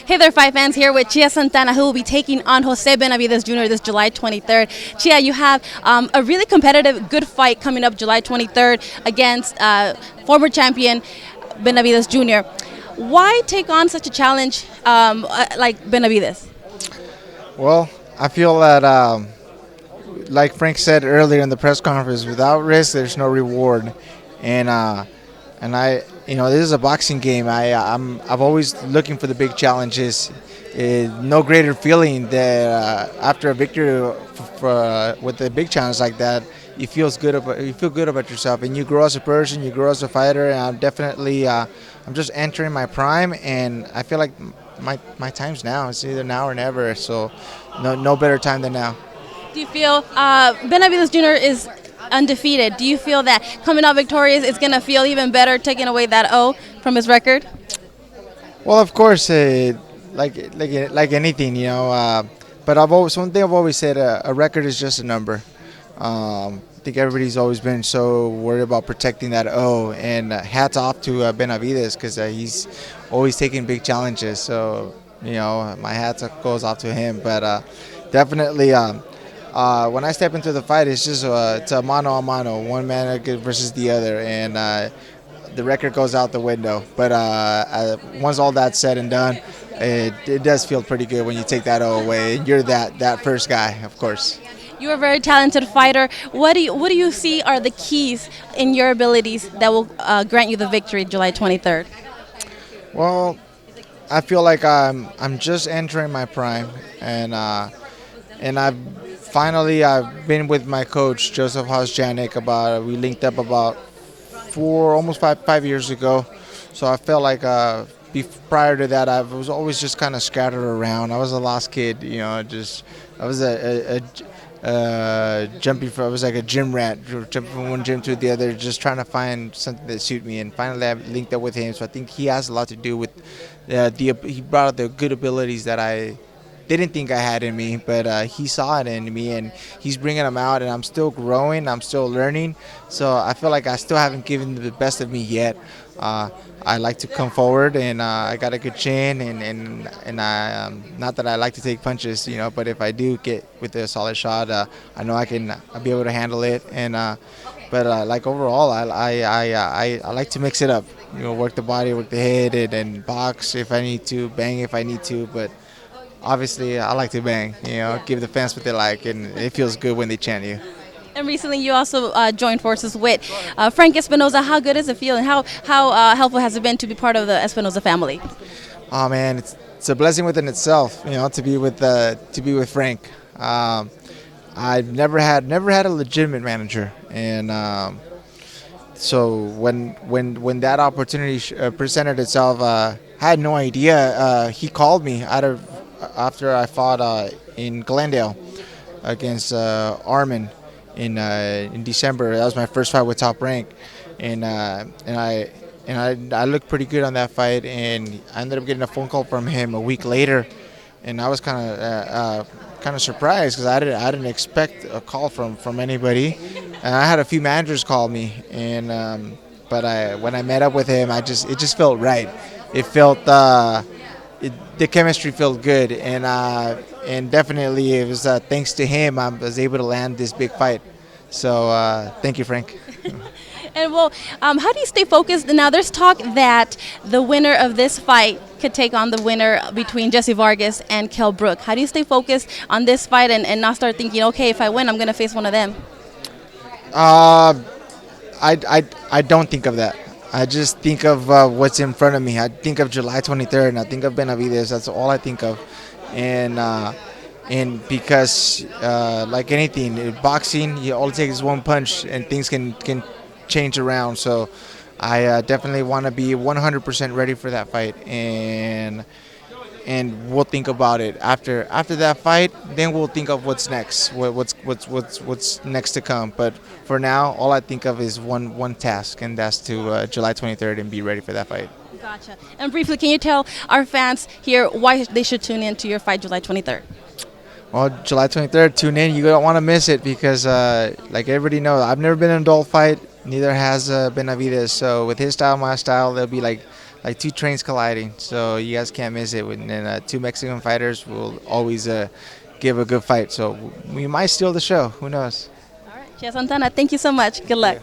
Hey there, fight fans, here with Chia Santana, who will be taking on Jose Benavides Jr. this July 23rd. Chia, you have a really competitive, good fight coming up July 23rd against former champion Benavides Jr. Why take on such a challenge like Benavides? Well, I feel that, like Frank said earlier in the press conference, without risk, there's no reward. And this is a boxing game. I've always looking for the big challenges. No greater feeling that after a victory with a big challenge like that, you feel good about yourself, and you grow as a person, you grow as a fighter. And I'm just entering my prime, and I feel like my time's now. It's either now or never. So, no better time than now. Do you feel Benavides Jr. is undefeated? Do you feel that coming out victorious is going to feel even better, taking away that O from his record? Well, of course, like anything, but one thing I've always said: a record is just a number. I think everybody's always been so worried about protecting that O, and hats off to Benavides because he's always taking big challenges. So my hat goes off to him. But definitely, when I step into the fight, it's a mano a mano, one man versus the other, and the record goes out the window. But once all that's said and done, it does feel pretty good when you take that O away, and you're that first guy, of course. You're a very talented fighter. What do you see are the keys in your abilities that will grant you the victory July 23rd? Well, I feel like I'm just entering my prime, and I've been with my coach Joseph Hosjanik. We linked up about almost five years ago. So I felt like prior to that, I was always just kind of scattered around. I was a lost kid, just I was I was like a gym rat, jumping from one gym to the other, just trying to find something that suit me. And finally, I linked up with him. So I think he has a lot to do with he brought out the good abilities that I didn't think I had in me, but he saw it in me, and he's bringing them out. And I'm still growing, I'm still learning. So I feel like I still haven't given the best of me yet. I like to come forward, and I got a good chin, and not that I like to take punches, but if I do get with a solid shot, I know I'll be able to handle it. But overall, I like to mix it up, work the body, work the head, and box if I need to, bang if I need to. But obviously, I like to bang, give the fans what they like, and it feels good when they chant you. And recently, you also joined forces with Frank Espinoza. How good does it feel, and how helpful has it been to be part of the Espinoza family? Oh man, it's a blessing within itself, to be with Frank. I've never had a legitimate manager, and so when that opportunity presented itself, I had no idea. He called me after I fought in Glendale against Armin in December. That was my first fight with Top Rank, and I looked pretty good on that fight. And I ended up getting a phone call from him a week later, and I was kind of surprised because I didn't expect a call from anybody. And I had a few managers call me, and when I met up with him, it just felt right. It felt the chemistry felt good, and definitely it was thanks to him I was able to land this big fight. So thank you, Frank. And well, how do you stay focused? Now, there's talk that the winner of this fight could take on the winner between Jesse Vargas and Kell Brook. How do you stay focused on this fight and not start thinking, okay, if I win, I'm going to face one of them? I don't think of that. I just think of what's in front of me. I think of July 23rd, and I think of Benavides. That's all I think of. And because like anything, in boxing, all it takes is one punch, and things can change around. So I definitely want to be 100% ready for that fight, and we'll think about it after that fight. Then we'll think of what's next, what's next to come. But for now, all I think of is one task, and that's to July 23rd and be ready for that fight. Gotcha. And briefly, can you tell our fans here why they should tune in to your fight July 23rd? Well, July 23rd, tune in. You don't want to miss it because, like everybody knows, I've never been in an adult fight. Neither has Benavides. So with his style, my style, they'll be like like two trains colliding. So you guys can't miss it. And two Mexican fighters will always give a good fight. So we might steal the show. Who knows? All right, Chia Santana, thank you so much. Good luck.